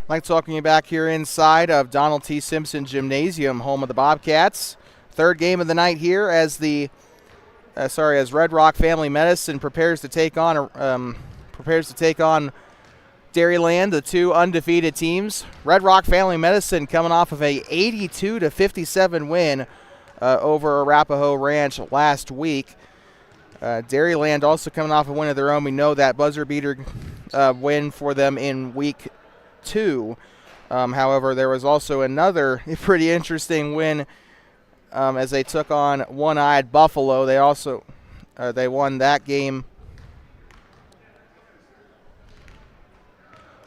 I'd like talking you back here inside of Donald T. Simpson Gymnasium, home of the Bobcats. Third game of the night here as as Red Rock Family Medicine prepares to take on Dairyland, the two undefeated teams. Red Rock Family Medicine coming off of a 82-57 win over Arapahoe Ranch last week. Dairyland also coming off a win of their own. We know that buzzer beater win for them in week 2. However, there was also another pretty interesting win as they took on One-Eyed Buffalo. They also they won that game.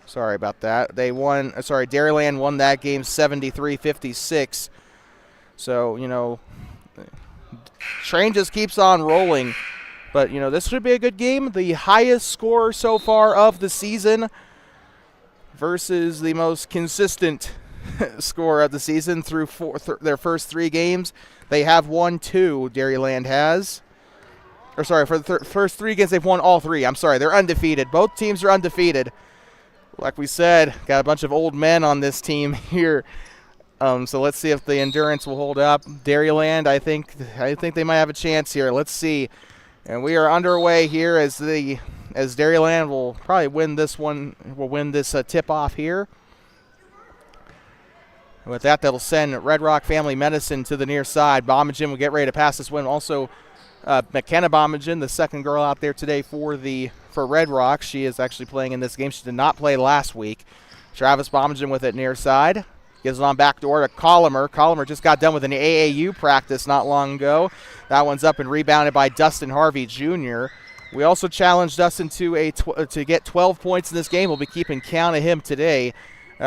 Sorry about that. Dairyland won that game 73-56. So, train just keeps on rolling. But, this should be a good game. The highest score so far of the season versus the most consistent score of the season through their first 3 games. They have won 2, Dairyland has. For the first 3 games, they've won all 3. I'm sorry, they're undefeated. Both teams are undefeated. Like we said, got a bunch of old men on this team here. So let's see if the endurance will hold up. Dairyland, I think they might have a chance here. Let's see. And we are underway here as Dairyland will probably win this one. Will win this tip-off here. And with that, that'll send Red Rock Family Medicine to the near side. Bomagen will get ready to pass this one. Also, McKenna Bomagen, the second girl out there today for Red Rock. She is actually playing in this game. She did not play last week. Travis Bomagen with it near side. Gives it on back door to Collimer. Collimer just got done with an AAU practice not long ago. That one's up and rebounded by Dustin Harvey Jr. We also challenged Dustin to get 12 points in this game. We'll be keeping count of him today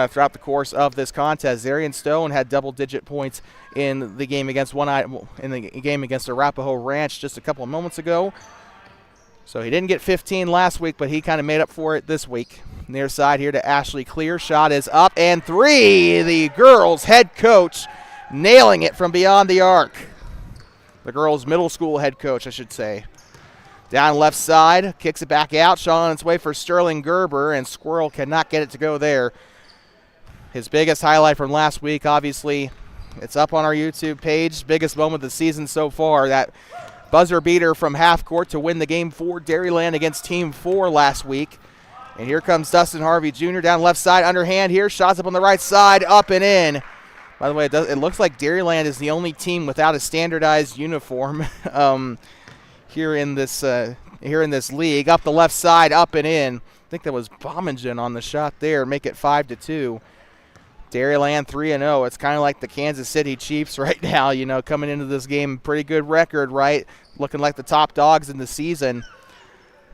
throughout the course of this contest. Zarian Stone had double-digit points in the game against Arapahoe Ranch just a couple of moments ago. So he didn't get 15 last week, but he kind of made up for it this week. Near side here to Ashley Clear. Shot is up and 3. The girls' head coach nailing it from beyond the arc. The girls' middle school head coach, I should say. Down left side, kicks it back out. Shot on its way for Sterling Gerber, and Squirrel cannot get it to go there. His biggest highlight from last week, obviously, it's up on our YouTube page. Biggest moment of the season so far. That buzzer beater from half court to win the game for Dairyland against Team 4 last week. And here comes Dustin Harvey Jr. down left side, underhand here. Shots up on the right side, up and in. By the way, it looks like Dairyland is the only team without a standardized uniform here in this league. Up the left side, up and in. I think that was Bomagen on the shot there. Make it 5-2. Dairyland 3-0. It's kind of like the Kansas City Chiefs right now, coming into this game. Pretty good record, right? Looking like the top dogs in the season.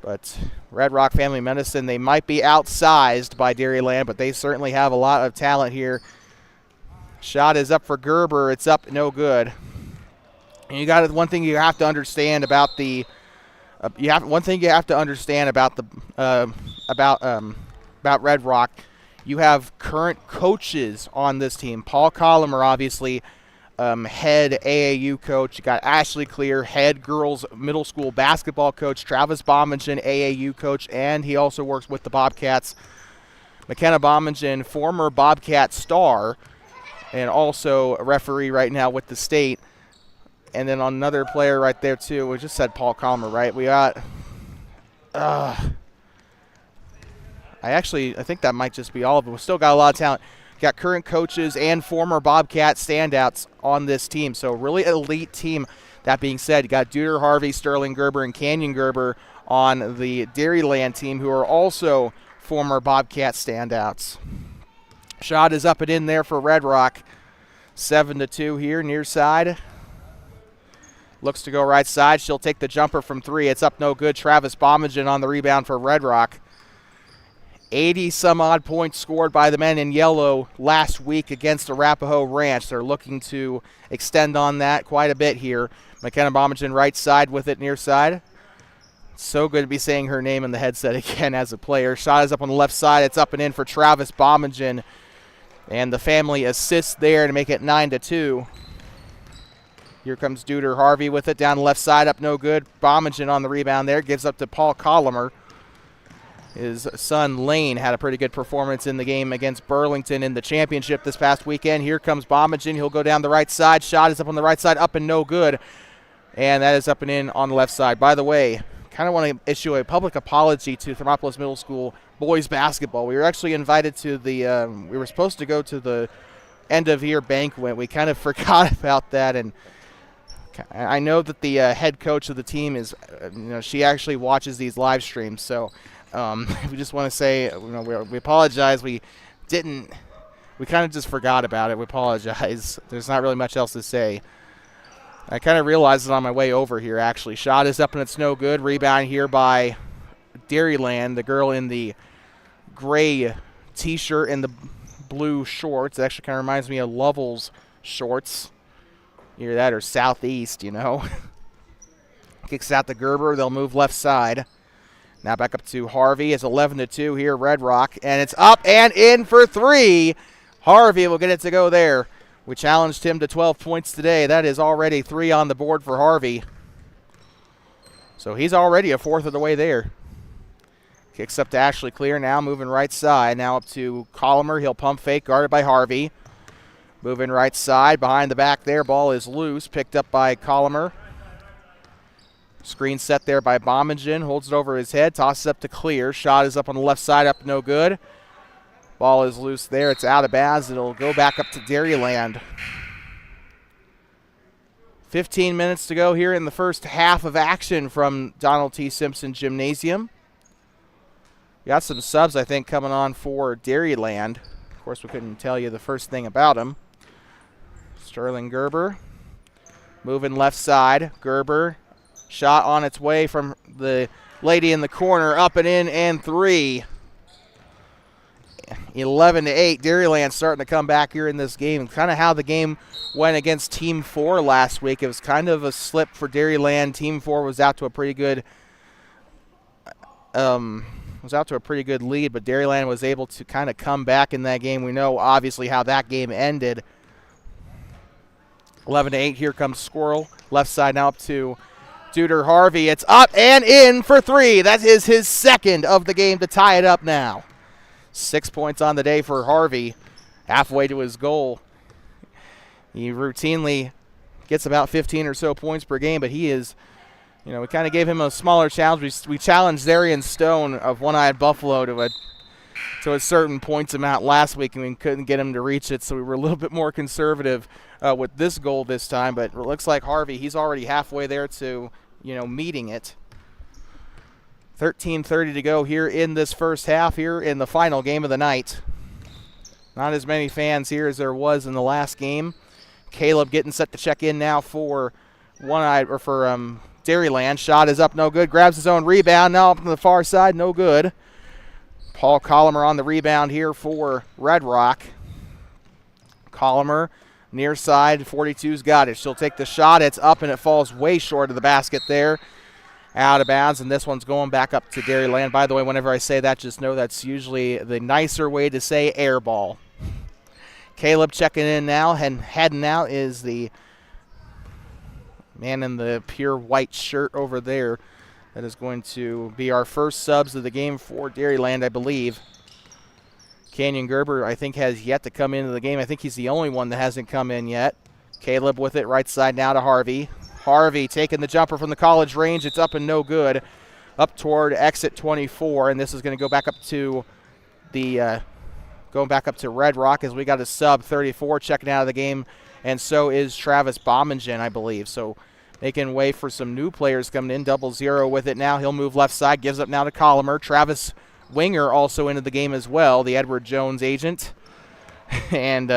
But Red Rock Family Medicine, they might be outsized by Dairyland, but they certainly have a lot of talent here. Shot is up for Gerber. It's up, no good. And one thing you have to understand about about Red Rock. You have current coaches on this team. Paul Collimer, obviously, head AAU coach. You got Ashley Clear, head girls middle school basketball coach. Travis Bomagen, AAU coach, and he also works with the Bobcats. McKenna Bomagen, former Bobcat star, and also a referee right now with the state. And then another player right there too. We just said Paul Collimer, right? We got. I think that might just be all of them. We still got a lot of talent. Got current coaches and former Bobcat standouts on this team. So really elite team. That being said, you got Duder Harvey, Sterling Gerber, and Canyon Gerber on the Dairyland team who are also former Bobcat standouts. Shot is up and in there for Red Rock. 7-2 here, near side. Looks to go right side. She'll take the jumper from 3. It's up no good. Travis Bomagen on the rebound for Red Rock. 80-some-odd points scored by the men in yellow last week against Arapahoe Ranch. They're looking to extend on that quite a bit here. McKenna Bomagen right side with it near side. So good to be saying her name in the headset again as a player. Shot is up on the left side. It's up and in for Travis Bomagen. And the family assists there to make it 9-2. Here comes Duder Harvey with it down the left side, up no good. Bomagen on the rebound there, gives up to Paul Collimer. His son Lane had a pretty good performance in the game against Burlington in the championship this past weekend. Here comes Bomagen. He'll go down the right side. Shot is up on the right side, up and no good. And that is up and in on the left side. By the way, kind of want to issue a public apology to Thermopolis Middle School boys basketball. We were actually invited to the we were supposed to go to the end of year banquet. We kind of forgot about that, and I know that the head coach of the team is, she actually watches these live streams. So we just want to say, we apologize. We kind of just forgot about it. We apologize. There's not really much else to say. I kind of realized it on my way over here, actually. Shot is up and it's no good. Rebound here by Dairyland, the girl in the gray T-shirt and the blue shorts. It actually kind of reminds me of Lovell's shorts. Either that or Southeast, Kicks out to Gerber. They'll move left side. Now back up to Harvey. It's 11-2 here, Red Rock. And it's up and in for three. Harvey will get it to go there. We challenged him to 12 points today. That is already 3 on the board for Harvey. So he's already a fourth of the way there. Kicks up to Ashley Clear now, moving right side. Now up to Collimer. He'll pump fake, guarded by Harvey. Moving right side, behind the back there. Ball is loose, picked up by Collimer. Screen set there by Bomagen. Holds it over his head, tosses up to Clear. Shot is up on the left side, up no good. Ball is loose there. It's out of bounds. It'll go back up to Dairyland. 15 minutes to go here in the first half of action from Donald T. Simpson Gymnasium. Got some subs, I think, coming on for Dairyland. Of course, we couldn't tell you the first thing about them. Sterling Gerber moving left side. Gerber, shot on its way from the lady in the corner, up and in, and three. 11-8. Dairyland starting to come back here in this game. Kind of how the game went against Team 4 last week. It was kind of a slip for Dairyland. Team 4 was out to a pretty good lead, but Dairyland was able to kind of come back in that game. We know obviously how that game ended. 11-8. Here comes Squirrel. Left side now up to Duder Harvey. It's up and in for three. That is his second of the game to tie it up now. 6 points on the day for Harvey, halfway to his goal. He routinely gets about 15 or so points per game, but he is, we kind of gave him a smaller challenge. We challenged Zarian Stone of One-Eyed Buffalo to a certain points amount last week, and we couldn't get him to reach it, so we were a little bit more conservative with this goal this time. But it looks like Harvey, he's already halfway there to, meeting it. 13:30 to go here in this first half, here in the final game of the night. Not as many fans here as there was in the last game. Caleb getting set to check in now for Dairyland. Shot is up, no good. Grabs his own rebound. Now up on the far side, no good. Paul Collimer on the rebound here for Red Rock. Collimer, near side, 42's got it. She'll take the shot. It's up and it falls way short of the basket there. Out of bounds, and this one's going back up to Dairyland. By the way, whenever I say that, just know that's usually the nicer way to say air ball. Caleb checking in now, and heading out is the man in the pure white shirt over there. That is going to be our first subs of the game for Dairyland, I believe. Canyon Gerber, I think, has yet to come into the game. I think he's the only one that hasn't come in yet. Caleb with it, right side now to Harvey. Harvey taking the jumper from the college range. It's up and no good. Up toward exit 24, and this is going to go back up to Red Rock as we got a sub 34 checking out of the game, and so is Travis Bomagen, I believe. So making way for some new players coming in. 0-0 with it now. He'll move left side. Gives up now to Collimer. Travis Winger also into the game as well, the Edward Jones agent. And,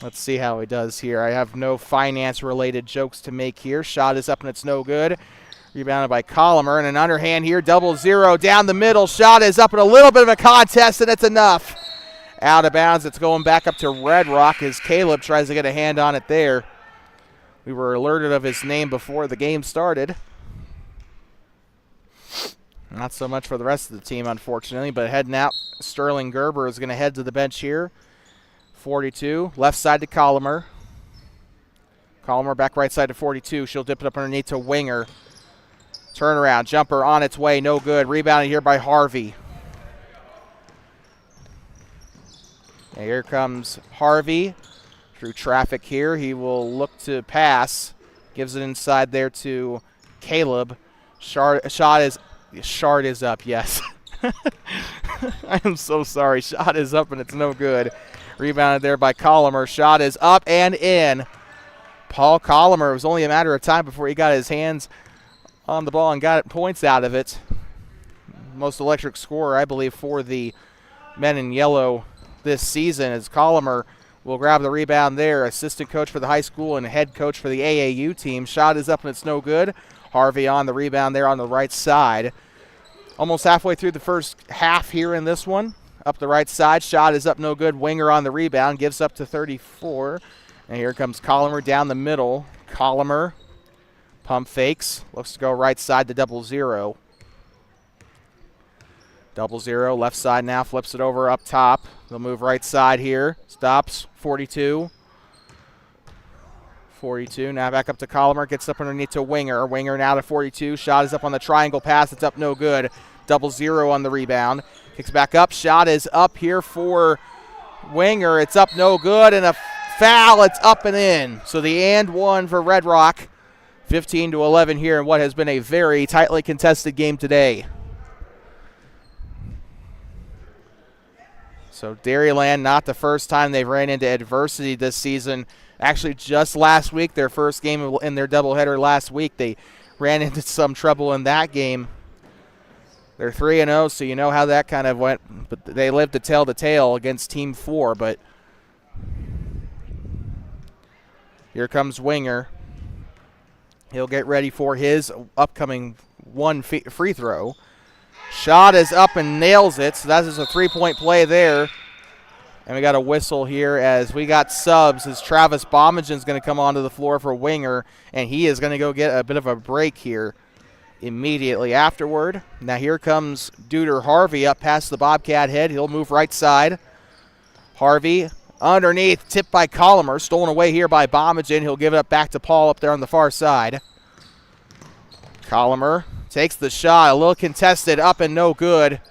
let's see how he does here. I have no finance-related jokes to make here. Shot is up and it's no good. Rebounded by Collimer, and an underhand here. 0-0 down the middle. Shot is up and a little bit of a contest, and it's enough. Out of bounds. It's going back up to Red Rock as Caleb tries to get a hand on it there. We were alerted of his name before the game started. Not so much for the rest of the team, unfortunately, but heading out, Sterling Gerber is going to head to the bench here. 42, left side to Collimer. Collimer back right side to 42. She'll dip it up underneath to Winger. Turnaround, jumper on its way, no good. Rebounded here by Harvey. And here comes Harvey through traffic here. He will look to pass. Gives it inside there to Caleb. Shard is up, yes. I am so sorry. Shot is up and it's no good. Rebounded there by Colomer. Shot is up and in. Paul Colomer, it was only a matter of time before he got his hands on the ball and got points out of it. Most electric scorer, I believe, for the men in yellow this season, as Colomer will grab the rebound there. Assistant coach for the high school and head coach for the AAU team. Shot is up and it's no good. Harvey on the rebound there on the right side. Almost halfway through the first half here in this one. Up the right side. Shot is up, no good. Winger on the rebound. Gives up to 34. And here comes Colomer down the middle. Colomer, pump fakes. Looks to go right side to 0-0. 0-0, left side now. Flips it over up top. They'll move right side here. Stops, 42. 42, now back up to Colomer. Gets up underneath to Winger. Winger now to 42. Shot is up on the triangle pass. It's up, no good. 0-0 on the rebound. Kicks back up. Shot is up here for Winger. It's up, no good. And a foul. It's up and in. So the and one for Red Rock. 15-11 here in what has been a very tightly contested game today. So Dairyland, not the first time they've ran into adversity this season. Actually, just last week, their first game in their doubleheader last week, they ran into some trouble in that game. They're 3-0, so you know how that kind of went. But they lived to tell the tale against Team 4. But here comes Winger. He'll get ready for his upcoming one free throw. Shot is up and nails it, so that is a three-point play there. And we got a whistle here as we got subs as Travis Bomagen's going to come onto the floor for Winger, and he is going to go get a bit of a break here immediately afterward. Now here comes Duder Harvey up past the Bobcat head. He'll move right side. Harvey underneath, tipped by Colomer, stolen away here by Bomagen. He'll give it up back to Paul up there on the far side. Colomer takes the shot, a little contested, up and no good.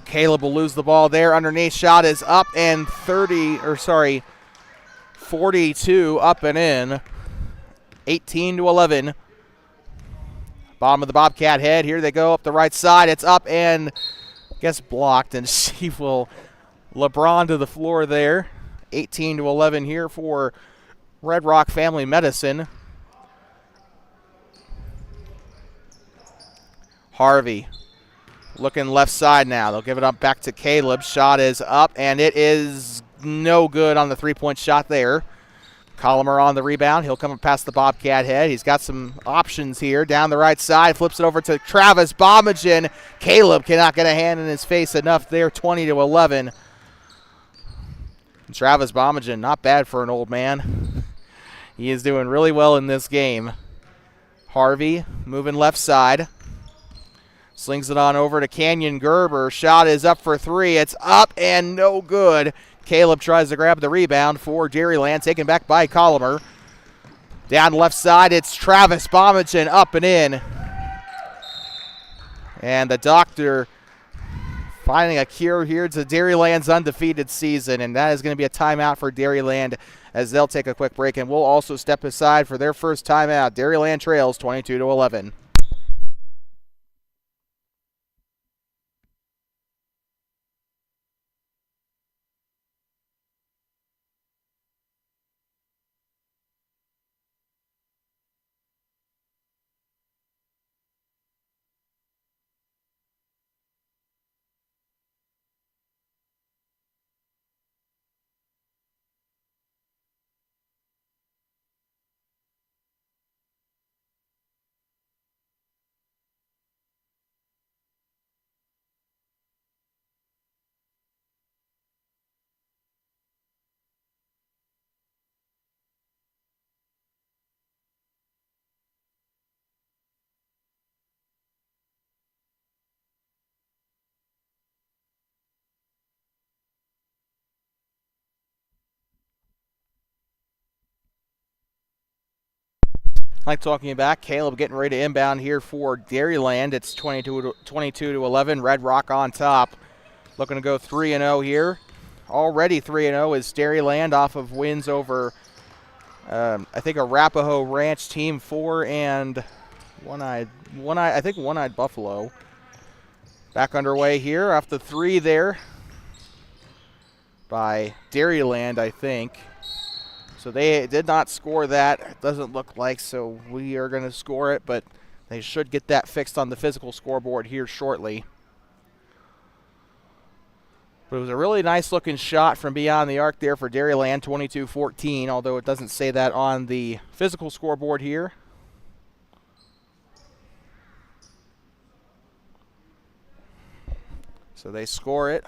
Caleb will lose the ball there. Underneath, shot is up and 42 up and in. 18-11. Bottom of the Bobcat head. Here they go up the right side. It's up and I guess blocked, and she will LeBron to the floor there. 18-11 here for Red Rock Family Medicine. Harvey looking left side now. They'll give it up back to Caleb. Shot is up, and it is no good on the three-point shot there. Colomer on the rebound. He'll come past the Bobcat head. He's got some options here. Down the right side. Flips it over to Travis Bomagen. Caleb cannot get a hand in his face enough there. 20-11. Travis Bomagen, not bad for an old man. He is doing really well in this game. Harvey moving left side. Slings it on over to Canyon Gerber. Shot is up for three. It's up and no good. Caleb tries to grab the rebound for Dairyland, taken back by Colomer. Down left side, it's Travis Bomagen up and in. And the doctor finding a cure here to Dairyland's undefeated season, and that is going to be a timeout for Dairyland as they'll take a quick break, and we'll also step aside for their first timeout. Dairyland trails 22-11. Like talking back, Caleb getting ready to inbound here for Dairyland. It's 22 to 11. Red Rock on top. Looking to go 3-0 here. Already 3-0 is Dairyland off of wins over, I think, Arapahoe Ranch Team 4 and One-Eyed Buffalo. Back underway here off the 3 there by Dairyland, I think. So they did not score that. It doesn't look like, so we are going to score it, but they should get that fixed on the physical scoreboard here shortly. But it was a really nice looking shot from beyond the arc there for Dairyland, 22-14, although it doesn't say that on the physical scoreboard here. So they score it.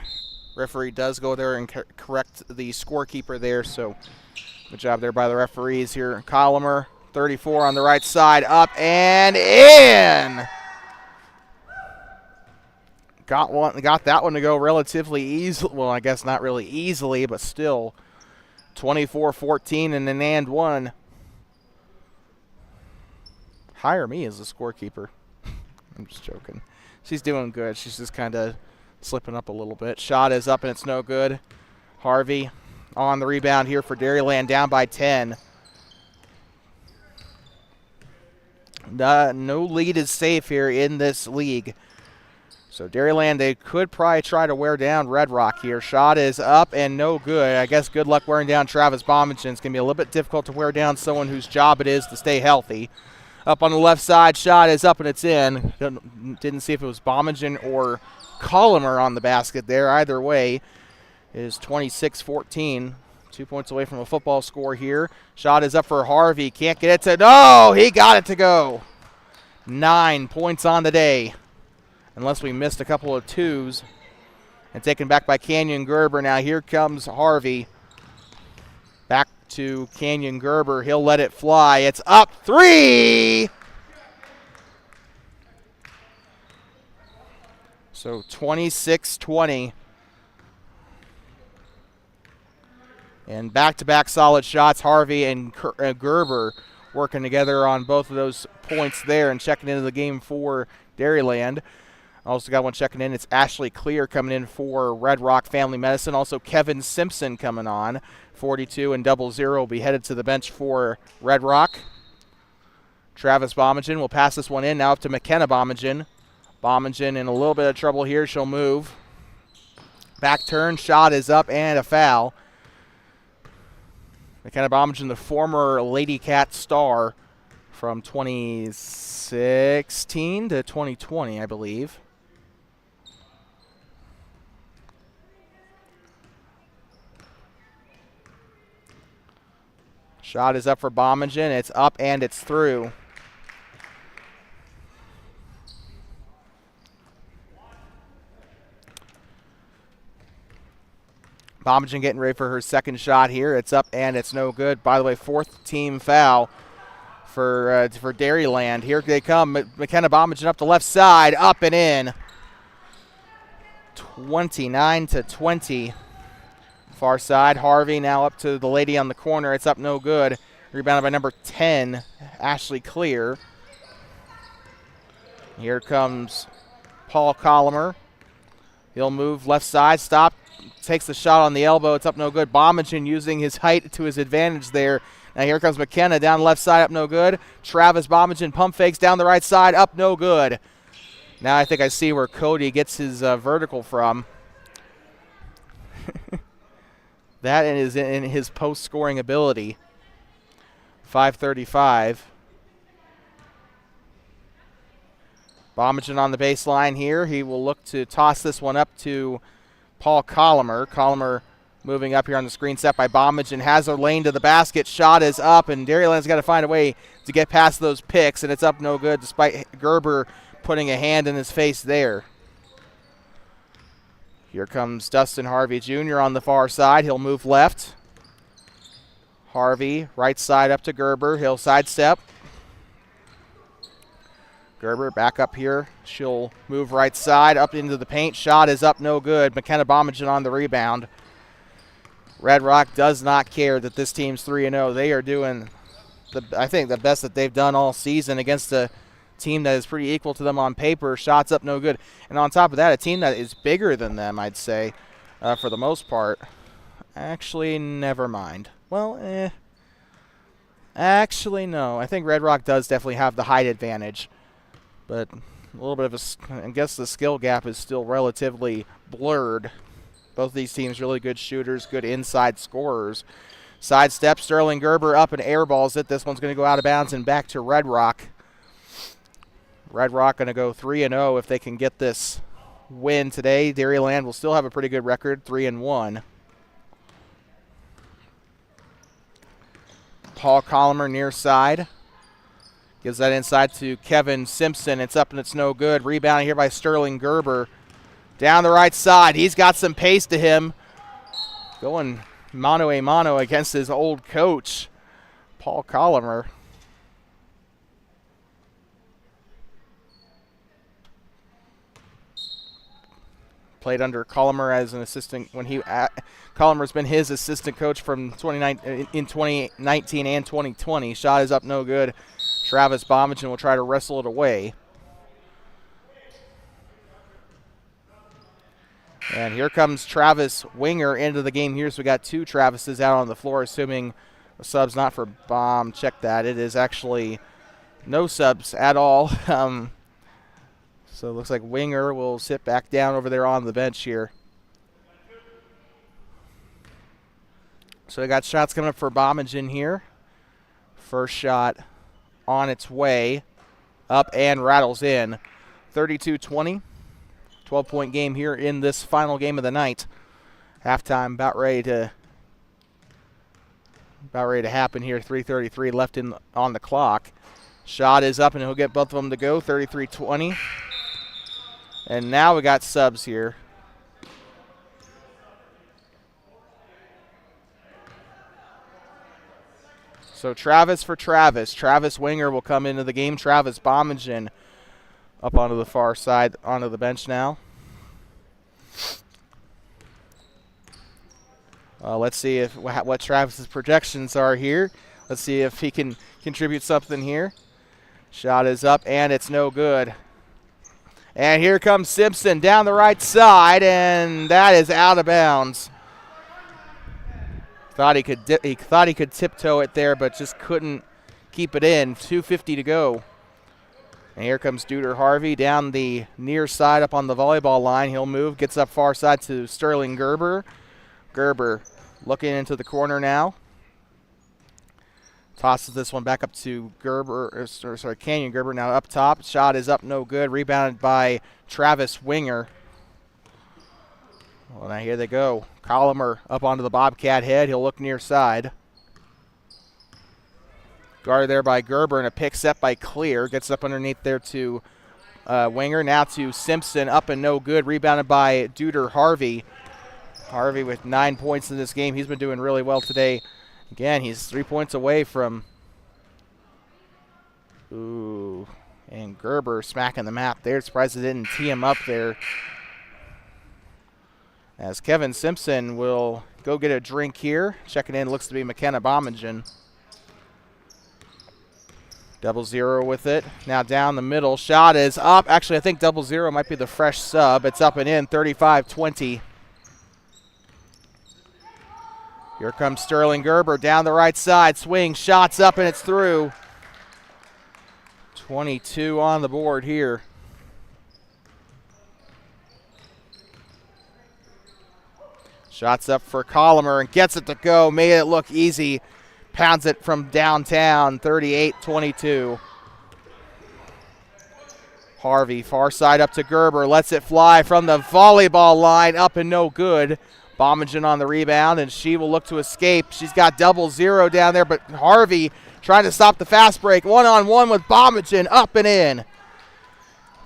Referee does go there and correct the scorekeeper there, so good job there by the referees here. Colomer, 34 on the right side, up and in. Got that one to go relatively easily. Well, I guess not really easily, but still 24-14 and an and one. Hire me as a scorekeeper. I'm just joking. She's doing good. She's just kind of slipping up a little bit. Shot is up and it's no good. Harvey on the rebound here for Dairyland, down by 10. No lead is safe here in this league. So Dairyland, they could probably try to wear down Red Rock here. Shot is up and no good. I guess good luck wearing down Travis Bomigen. It's going to be a little bit difficult to wear down someone whose job it is to stay healthy. Up on the left side, shot is up and it's in. Didn't see if it was Bomigen or Colomer on the basket there. Either way, it is 26-14. 2 points away from a football score here. Shot is up for Harvey. Can't get it to, no, he got it to go. 9 points on the day. Unless we missed a couple of twos. And taken back by Canyon Gerber. Now here comes Harvey. Back to Canyon Gerber. He'll let it fly. It's up 3. So 26-20. And back-to-back solid shots. Harvey and Gerber working together on both of those points there and checking into the game for Dairyland. Also got one checking in. It's Ashley Clear coming in for Red Rock Family Medicine. Also Kevin Simpson coming on. 42 and 00 will be headed to the bench for Red Rock. Travis Bomigen will pass this one in. Now up to McKenna Bomigen. Bomigen in a little bit of trouble here. She'll move. Back turn. Shot is up and a foul. McKenna Bomigen, the former Lady Cat star from 2016 to 2020, I believe. Shot is up for Bomigen. It's up and it's through. Bomigen getting ready for her second shot here. It's up and it's no good. By the way, 4th team foul for Dairyland. Here they come. McKenna Bomigen up the left side, up and in. 29-20. Far side, Harvey now up to the lady on the corner. It's up no good. Rebounded by number 10, Ashley Clear. Here comes Paul Colomer. He'll move left side, stop, takes the shot on the elbow. It's up no good. Bomigen using his height to his advantage there. Now here comes McKenna down left side, up no good. Travis Bomigen pump fakes down the right side, up no good. Now I think I see where Cody gets his vertical from. That is in his post-scoring ability. 5:35. Bomigen on the baseline here. He will look to toss this one up to Paul Colomer. Colomer moving up here on the screen, set by Bomigen. Has a lane to the basket. Shot is up, and Dairyland's got to find a way to get past those picks, and it's up no good despite Gerber putting a hand in his face there. Here comes Dustin Harvey Jr. on the far side. He'll move left. Harvey, right side up to Gerber. He'll sidestep. Gerber back up here. She'll move right side up into the paint. Shot is up no good. McKenna Bomigen on the rebound. Red Rock does not care that this team's 3-0. They are doing I think the best that they've done all season against a team that is pretty equal to them on paper. Shots up, no good. And on top of that, a team that is bigger than them, I'd say, for the most part. Actually, never mind. Well, actually, no. I think Red Rock does definitely have the height advantage. But a little bit of I guess the skill gap is still relatively blurred. Both of these teams really good shooters, good inside scorers. Sidestep, Sterling Gerber up and airballs it. This one's going to go out of bounds and back to Red Rock. Red Rock going to go 3-0 if they can get this win today. Dairyland will still have a pretty good record, 3-1. Paul Collimer near side. Gives that inside to Kevin Simpson. It's up and it's no good. Rebounding here by Sterling Gerber. Down the right side. He's got some pace to him. Going mano a mano against his old coach, Paul Collimer. Played under Collimer as an assistant when Collimer's been his assistant coach from 2019 and 2020. Shot is up, no good. Travis Bomagen will try to wrestle it away. And here comes Travis Winger into the game here. So we got two Travises out on the floor, assuming the sub's not for Bomb. Check that. It is actually no subs at all. So it looks like Winger will sit back down over there on the bench here. So we got shots coming up for Bomagen here. First shot on its way. Up and rattles in. 32-20. 12-point game here in this final game of the night. Halftime about ready to happen here. 3:33 left on the clock. Shot is up and he'll get both of them to go. 33-20. And now we got subs here. So Travis for Travis. Travis Winger will come into the game. Travis Bomagen up onto the far side, onto the bench now. Let's see what Travis's projections are here. Let's see if he can contribute something here. Shot is up, and it's no good. And here comes Simpson down the right side, and that is out of bounds. Thought he could tiptoe it there, but just couldn't keep it in. 2:50 to go. And here comes Duder Harvey down the near side up on the volleyball line. He'll move, gets up far side to Sterling Gerber. Gerber looking into the corner now. Tosses this one back up to Canyon Gerber now up top. Shot is up, no good. Rebounded by Travis Winger. Well, now here they go. Collimer up onto the Bobcat head. He'll look near side. Guarded there by Gerber and a pick set by Clear. Gets up underneath there to Winger. Now to Simpson. Up and no good. Rebounded by Duder Harvey. Harvey with 9 points in this game. He's been doing really well today. Again, he's 3 points away from... Ooh. And Gerber smacking the map there. Surprised they didn't tee him up there. As Kevin Simpson will go get a drink here. Checking in looks to be McKenna Bomagen. 0-0 with it. Now down the middle. Shot is up. Actually, I think 0-0 might be the fresh sub. It's up and in. 35-20. Here comes Sterling Gerber down the right side. Swing. Shots up and it's through. 22 on the board here. Shots up for Collimer and gets it to go. Made it look easy. Pounds it from downtown. 38-22. Harvey, far side up to Gerber. Lets it fly from the volleyball line. Up and no good. Bomagen on the rebound, and she will look to escape. She's got 0-0 down there, but Harvey trying to stop the fast break. One-on-one with Bomagen. Up and in.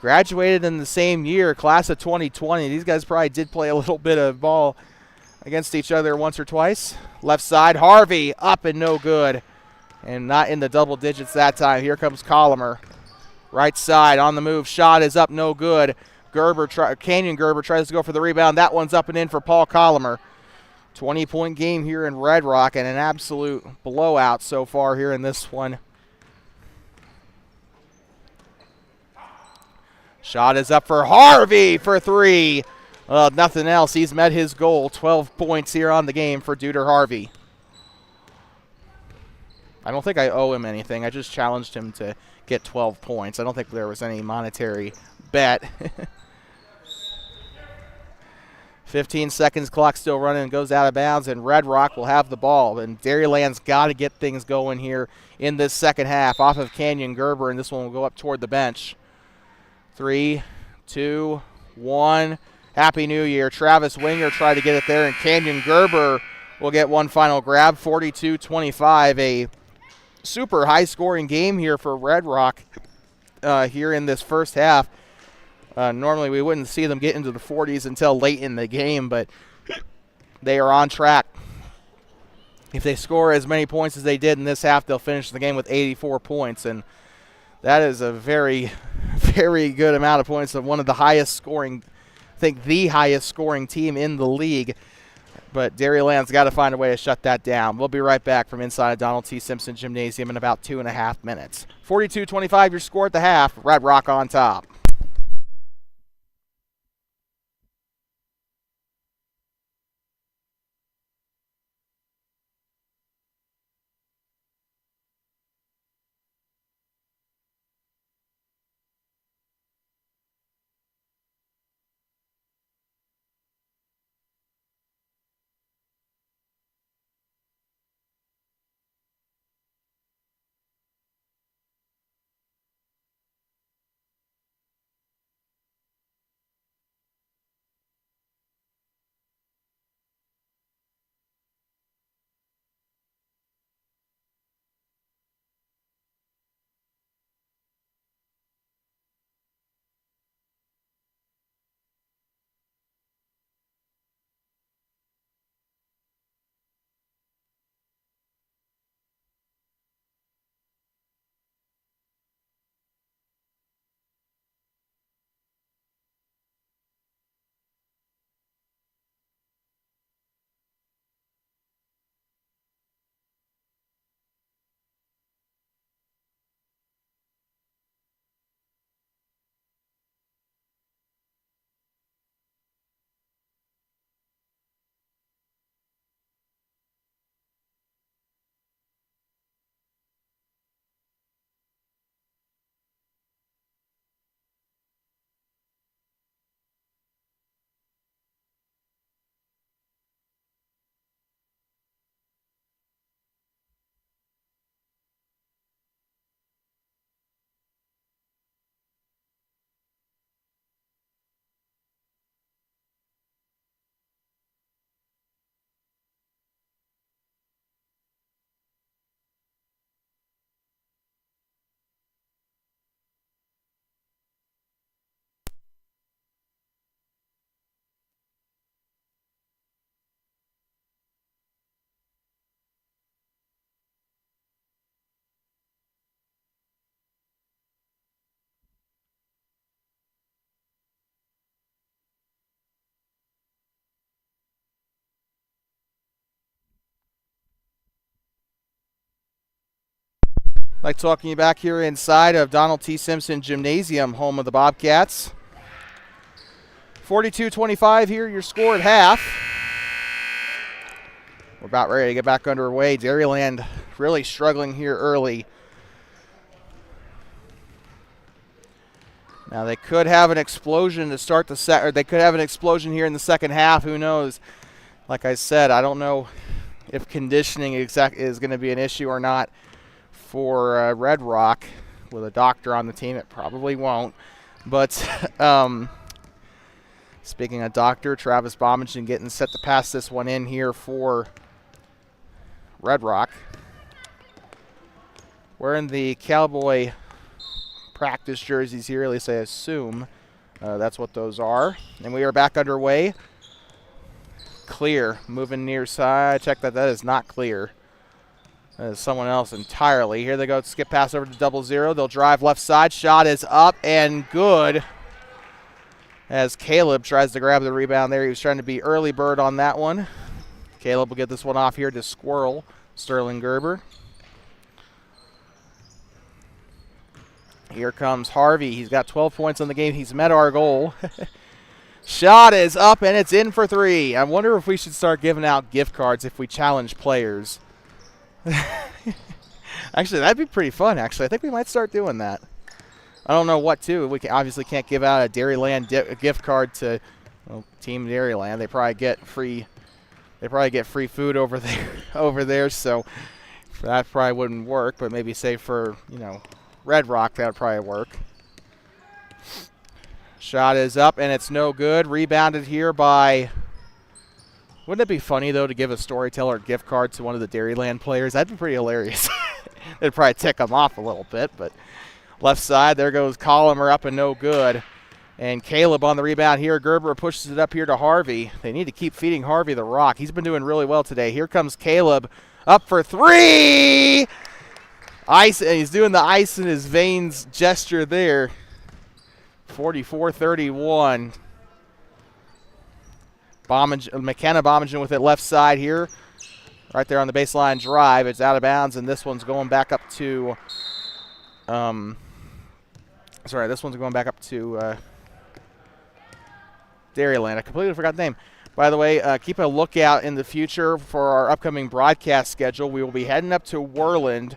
Graduated in the same year, class of 2020. These guys probably did play a little bit of ball against each other once or twice. Left side, Harvey, up and no good. And not in the double digits that time. Here comes Collimer. Right side, on the move. Shot is up, no good. Canyon Gerber tries to go for the rebound. That one's up and in for Paul Collimer. 20-point game here in Red Rock and an absolute blowout so far here in this one. Shot is up for Harvey for 3. Nothing else. He's met his goal. 12 points here on the game for Duder Harvey. I don't think I owe him anything. I just challenged him to get 12 points. I don't think there was any monetary bet. 15 seconds, clock still running, and goes out of bounds, and Red Rock will have the ball. And Dairyland's got to get things going here in this second half. Off of Canyon Gerber, and this one will go up toward the bench. 3, 2, 1. Happy New Year. Travis Winger tried to get it there, and Canyon Gerber will get one final grab. 42-25, a super high-scoring game here for Red Rock here in this first half. Normally we wouldn't see them get into the 40s until late in the game, but they are on track. If they score as many points as they did in this half, they'll finish the game with 84 points, and that is a very, very good amount of points. Of one of the highest scoring, I think the highest scoring team in the league. But Dairyland's got to find a way to shut that down. We'll be right back from inside Donald T. Simpson Gymnasium in about 2.5 minutes. 42-25 your score at the half. Red Rock on top. Like talking you back here inside of Donald T. Simpson Gymnasium, home of the Bobcats. 42-25 here, your score at half. We're about ready to get back underway. Dairyland really struggling here early. Now they could have an explosion to start the set, or they could have an explosion here in the second half. Who knows? Like I said, I don't know if conditioning is going to be an issue or not for Red Rock. With a doctor on the team, it probably won't. But speaking of doctor, Travis Bommingen getting set to pass this one in here for Red Rock. Wearing the Cowboy practice jerseys here, at least I assume that's what those are. And we are back underway. Clear, moving near side. Check that is not clear. That is someone else entirely. Here they go, skip pass over to 00. They'll drive left side. Shot is up and good. As Caleb tries to grab the rebound there. He was trying to be early bird on that one. Caleb will get this one off here to Squirrel, Sterling Gerber. Here comes Harvey. He's got 12 points on the game. He's met our goal. Shot is up, and it's in for 3. I wonder if we should start giving out gift cards if we challenge players. Actually, that'd be pretty fun, actually. I think we might start doing that. I don't know what to. We obviously can't give out a Dairyland gift card to Team Dairyland. They probably get free food over there, so that probably wouldn't work, but maybe say for, Red Rock, that would probably work. Shot is up, and it's no good. Rebounded here by... Wouldn't it be funny, though, to give a storyteller gift card to one of the Dairyland players? That'd be pretty hilarious. It'd probably tick them off a little bit, but left side, there goes Collimer up and no good. And Caleb on the rebound here. Gerber pushes it up here to Harvey. They need to keep feeding Harvey the rock. He's been doing really well today. Here comes Caleb up for 3! Ice, and he's doing the ice in his veins gesture there. 44-31. McKenna Bommingen with it left side here. Right there on the baseline drive. It's out of bounds, and this one's going back up to Dairyland. I completely forgot the name. By the way, keep a lookout in the future for our upcoming broadcast schedule. We will be heading up to Worland.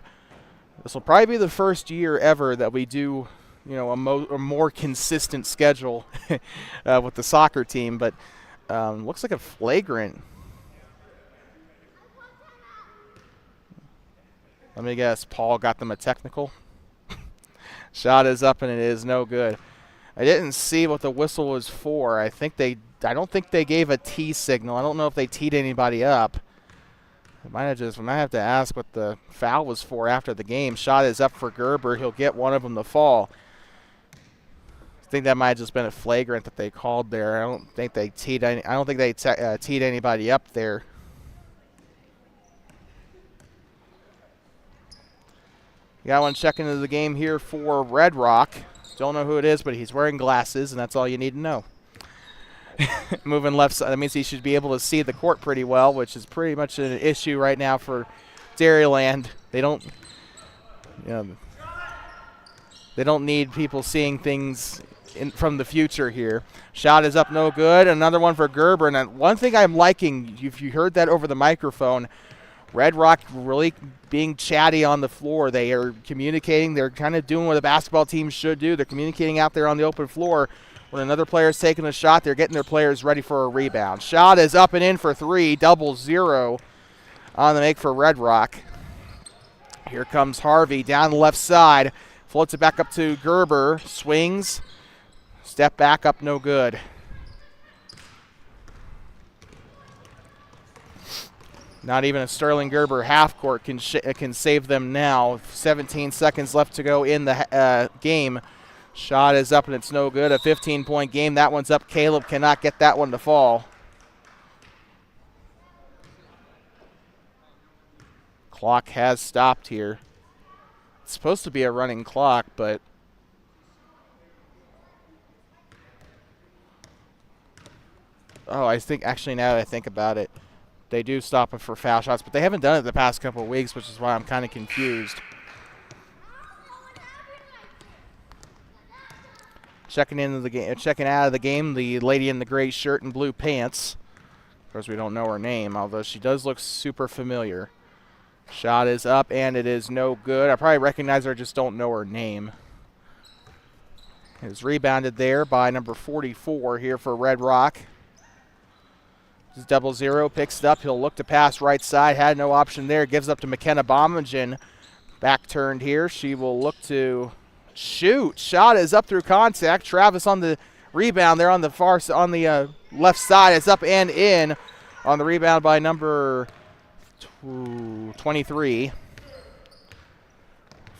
This will probably be the first year ever that we do, a more consistent schedule with the soccer team. But looks like a flagrant. Let me guess, Paul got them a technical. Shot is up, and it is no good. I didn't see what the whistle was for. I don't think they gave a tee signal. I don't know if they teed anybody up. I might have to ask what the foul was for after the game. Shot is up for Gerber. He'll get one of them to fall. I think that might have just been a flagrant that they called there. I don't think they teed anybody up there. Got one checking into the game here for Red Rock. Don't know who it is, but he's wearing glasses, and that's all you need to know. Moving left side, that means he should be able to see the court pretty well, which is pretty much an issue right now for Dairyland. They don't need people seeing things from the future here. Shot is up, no good. Another one for Gerber. And one thing I'm liking, if you heard that over the microphone, Red Rock really being chatty on the floor. They are communicating. They're kind of doing what a basketball team should do. They're communicating out there on the open floor. When another player is taking a shot, they're getting their players ready for a rebound. Shot is up and in for 3, 0-0 on the make for Red Rock. Here comes Harvey down the left side. Floats it back up to Gerber. Swings. Step back up, no good. Not even a Sterling Gerber half court can save them now. 17 seconds left to go in the game. Shot is up, and it's no good. A 15-point game. That one's up. Caleb cannot get that one to fall. Clock has stopped here. It's supposed to be a running clock, but I think actually now that I think about it, they do stop it for foul shots, but they haven't done it the past couple of weeks, which is why I'm kind of confused. Checking out of the game, the lady in the gray shirt and blue pants. Of course, we don't know her name, although she does look super familiar. Shot is up, and it is no good. I probably recognize her, just don't know her name. It is rebounded there by number 44 here for Red Rock. This is 0-0, picks it up. He'll look to pass right side. Had no option there. Gives up to McKenna Bommingen. Back turned here. She will look to shoot. Shot is up through contact. Travis on the rebound there on the left side. It's up and in on the rebound by number 23.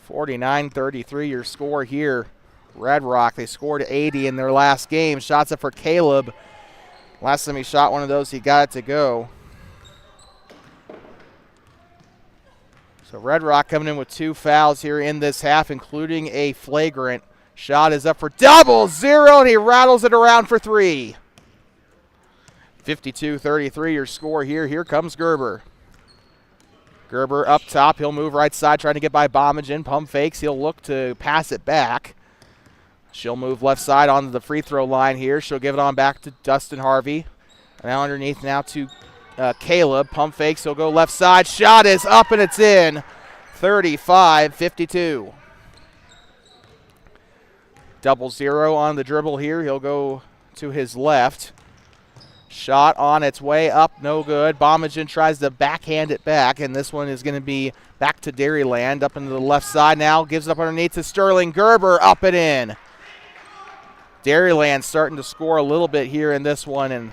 49-33 your score here. Red Rock, they scored 80 in their last game. Shots up for Caleb. Last time he shot one of those, he got it to go. So Red Rock coming in with 2 fouls here in this half, including a flagrant. Shot is up for 0-0, and he rattles it around for 3. 52-33 your score here. Here comes Gerber. Gerber up top. He'll move right side trying to get by Bomagen. Pump fakes. He'll look to pass it back. She'll move left side onto the free throw line here. She'll give it on back to Dustin Harvey. Now underneath now to Caleb. Pump fakes. He'll go left side. Shot is up and it's in. 35-52. 0-0 on the dribble here. He'll go to his left. Shot on its way up, no good. Bomagen tries to backhand it back, and this one is going to be back to Dairyland. Up into the left side now, gives it up underneath to Sterling. Gerber, up and in. Dairyland starting to score a little bit here in this one, and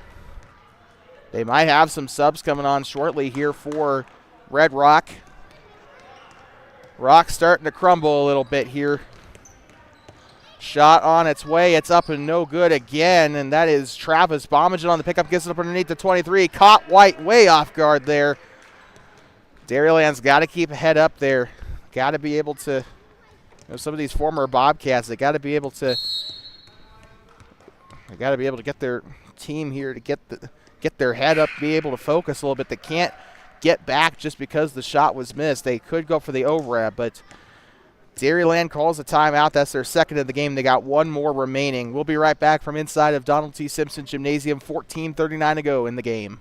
they might have some subs coming on shortly here for Red Rock. Rock starting to crumble a little bit here. Shot on its way. It's up and no good again, and that is Travis Bomagen on the pickup. Gets it up underneath the 23. Caught White way off guard there. Dairyland's got to keep a head up there. Got to be able to, some of these former Bobcats, they got to be able to get their team here to get their head up, be able to focus a little bit. They can't get back just because the shot was missed. They could go for the overrap, but Dairyland calls a timeout. That's their second of the game. They got one more remaining. We'll be right back from inside of Donald T. Simpson Gymnasium. 14:39 to go in the game.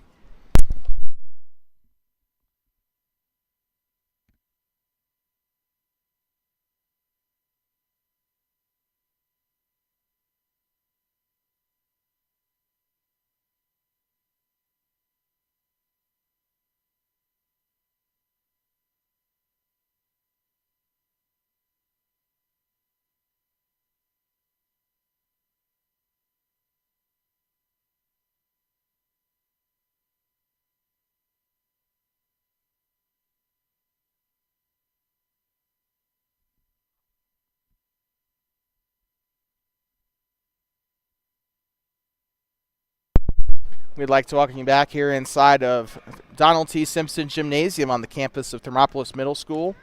We'd like to welcome you back here inside of Donald T. Simpson Gymnasium on the campus of Thermopolis Middle School,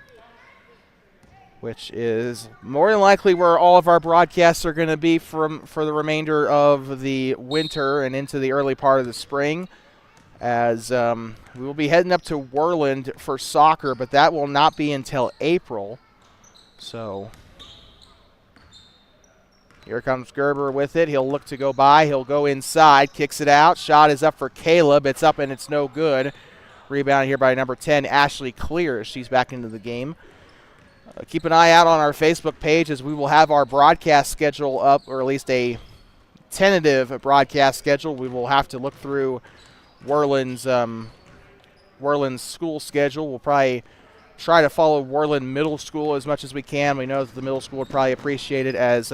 which is more than likely where all of our broadcasts are going to be for the remainder of the winter and into the early part of the spring, as we will be heading up to Worland for soccer, but that will not be until April. So here comes Gerber with it. He'll look to go by. He'll go inside, kicks it out. Shot is up for Caleb. It's up and it's no good. Rebound here by number 10, Ashley Clear. She's back into the game. Keep an eye out on our Facebook page as we will have our broadcast schedule up, or at least a tentative broadcast schedule. We will have to look through Worland's school schedule. We'll probably try to follow Worland Middle School as much as we can. We know that the middle school would probably appreciate it, as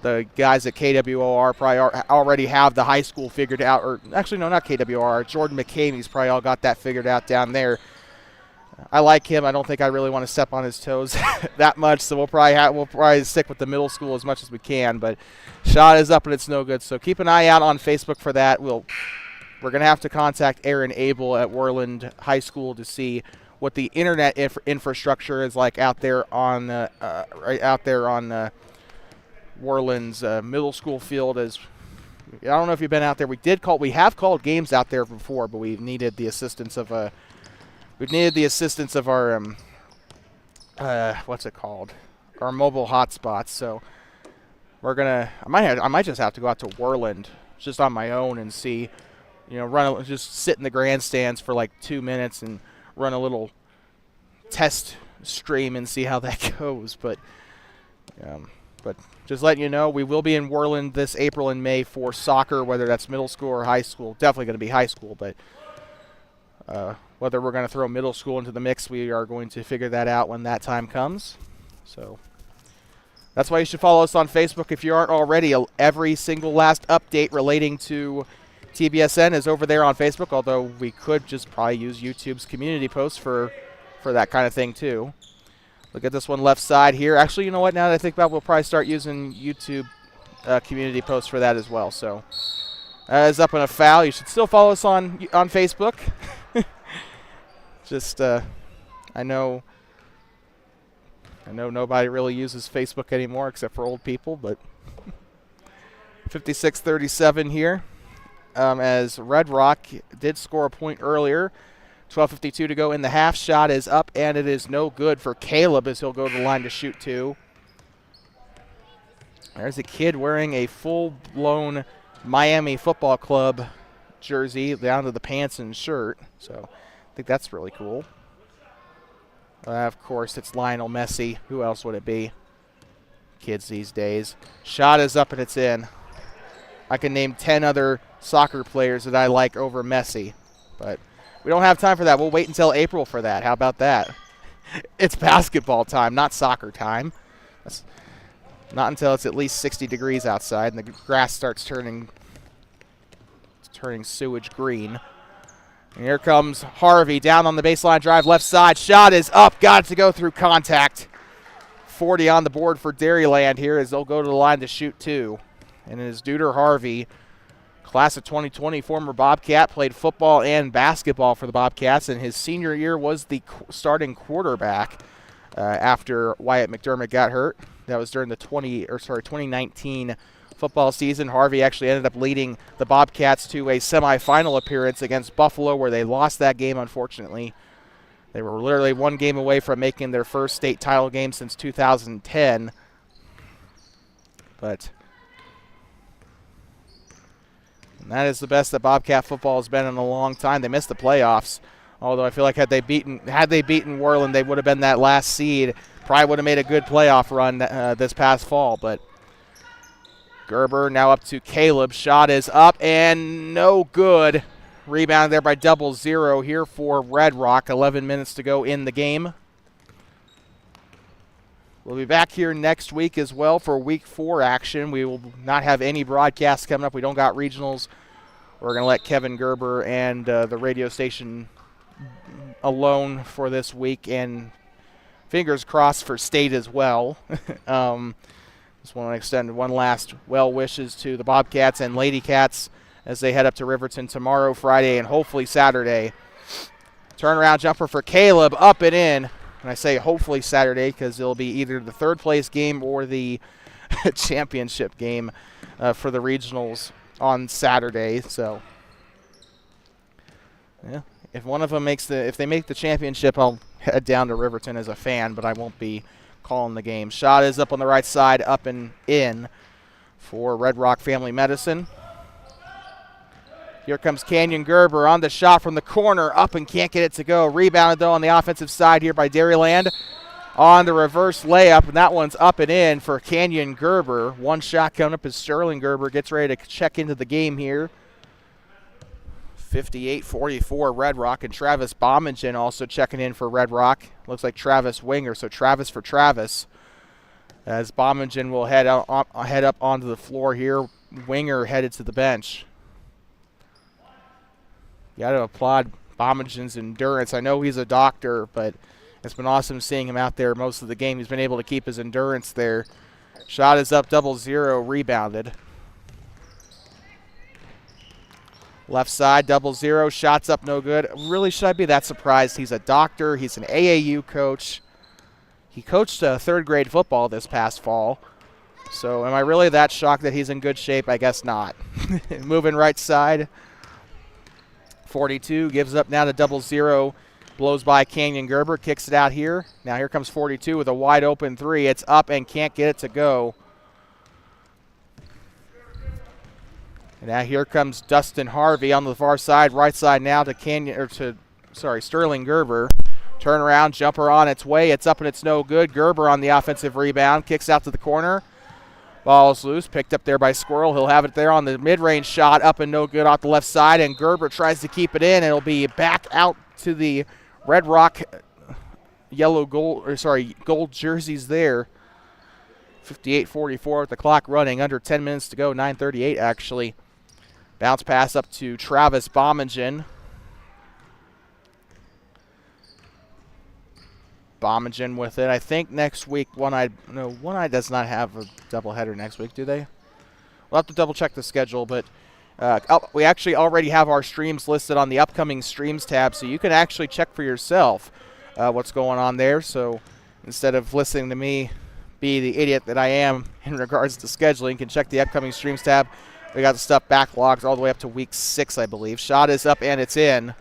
the guys at KWOR probably already have the high school figured out. Or actually, no, not KWOR. Jordan McCamey's probably all got that figured out down there. I like him. I don't think I really want to step on his toes that much, so we'll probably stick with the middle school as much as we can. But shot is up and it's no good. So keep an eye out on Facebook for that. We're going to have to contact Aaron Abel at Worland High School to see what the internet infrastructure is like out there on Worland's middle school field. As I don't know if you've been out there. We have called games out there before, but we've needed the assistance of our what's it called? Our mobile hotspots. So I might just have to go out to Worland just on my own and see, just sit in the grandstands for like 2 minutes and run a little test stream and see how that goes. But just letting you know, we will be in Worland this April and May for soccer, whether that's middle school or high school. Definitely going to be high school, but whether we're going to throw middle school into the mix, we are going to figure that out when that time comes. So that's why you should follow us on Facebook if you aren't already. Every single last update relating to TBSN is over there on Facebook, although we could just probably use YouTube's community posts for that kind of thing too. Look at this one left side here. Actually, you know what? Now that I think about it, we'll probably start using YouTube community posts for that as well. So is up in a foul. You should still follow us on Facebook. Just I know nobody really uses Facebook anymore except for old people, but 56-37 here. as Red Rock did score a point earlier. 12:52 to go in the half. Shot is up, and it is no good for Caleb as he'll go to the line to shoot two. There's a kid wearing a full-blown Miami Football Club jersey down to the pants and shirt. So I think that's really cool. Of course, it's Lionel Messi. Who else would it be? Kids these days. Shot is up and it's in. I can name 10 other soccer players that I like over Messi, but we don't have time for that. We'll wait until April for that. How about that? It's basketball time, not soccer time. That's not until it's at least 60 degrees outside and the grass starts turning sewage green. And here comes Harvey down on the baseline drive, left side. Shot is up. Got it to go through contact. 40 on the board for Dairyland here as they'll go to the line to shoot two. And it is Deuter Harvey, class of 2020, former Bobcat, played football and basketball for the Bobcats, and his senior year was the starting quarterback after Wyatt McDermott got hurt. That was during the 2019 football season. Harvey actually ended up leading the Bobcats to a semifinal appearance against Buffalo, where they lost that game, unfortunately. They were literally one game away from making their first state title game since 2010. But that is the best that Bobcat football has been in a long time. They missed the playoffs, although I feel like had they beaten Worland, they would have been that last seed. Probably would have made a good playoff run this past fall. But Gerber now up to Caleb. Shot is up and no good. Rebound there by 00 here for Red Rock. 11 minutes to go in the game. We'll be back here next week as well for Week 4 action. We will not have any broadcasts coming up. We don't got regionals. We're going to let Kevin Gerber and the radio station alone for this week, and fingers crossed for state as well. Just want to extend one last well wishes to the Bobcats and Lady Cats as they head up to Riverton tomorrow, Friday, and hopefully Saturday. Turnaround jumper for Caleb, up and in. And I say hopefully Saturday because it'll be either the third place game or the championship game for the regionals on Saturday. So, yeah, if one of them if they make the championship, I'll head down to Riverton as a fan, but I won't be calling the game. Shot is up on the right side, up and in for Red Rock Family Medicine. Here comes Canyon Gerber on the shot from the corner, up and can't get it to go. Rebounded, though, on the offensive side here by Dairyland on the reverse layup, and that one's up and in for Canyon Gerber. One shot coming up as Sterling Gerber gets ready to check into the game here. 58-44 Red Rock, and Travis Bommingen also checking in for Red Rock. Looks like Travis Winger, so Travis for Travis. As Bommingen will head up onto the floor here. Winger headed to the bench. You got to applaud Bommingen's endurance. I know he's a doctor, but it's been awesome seeing him out there most of the game. He's been able to keep his endurance there. Shot is up, 00, rebounded. Left side, 00, shots up, no good. Really, should I be that surprised? He's a doctor. He's an AAU coach. He coached third grade football this past fall. So am I really that shocked that he's in good shape? I guess not. Moving right side. 42 gives up now to 00. Blows by Canyon Gerber, kicks it out here. Now here comes 42 with a wide open three. It's up and can't get it to go. And now here comes Dustin Harvey on the far side, right side now to Sterling Gerber. Turnaround jumper on its way. It's up and it's no good. Gerber on the offensive rebound, kicks out to the corner. Ball's loose, picked up there by Squirrel. He'll have it there on the mid-range shot, up and no good off the left side, and Gerber tries to keep it in. It'll be back out to the Red Rock gold jerseys there. 58-44 with the clock running, under 10 minutes to go, 9:38 actually. Bounce pass up to Travis Bommingen. Bommingen with it. I think next week, One Eye does not have a doubleheader next week, do they? We'll have to double check the schedule, but we actually already have our streams listed on the upcoming streams tab, so you can actually check for yourself what's going on there. So instead of listening to me be the idiot that I am in regards to scheduling, you can check the upcoming streams tab We got the stuff backlogged all the way up to week 6, I believe. Shot is up and it's in.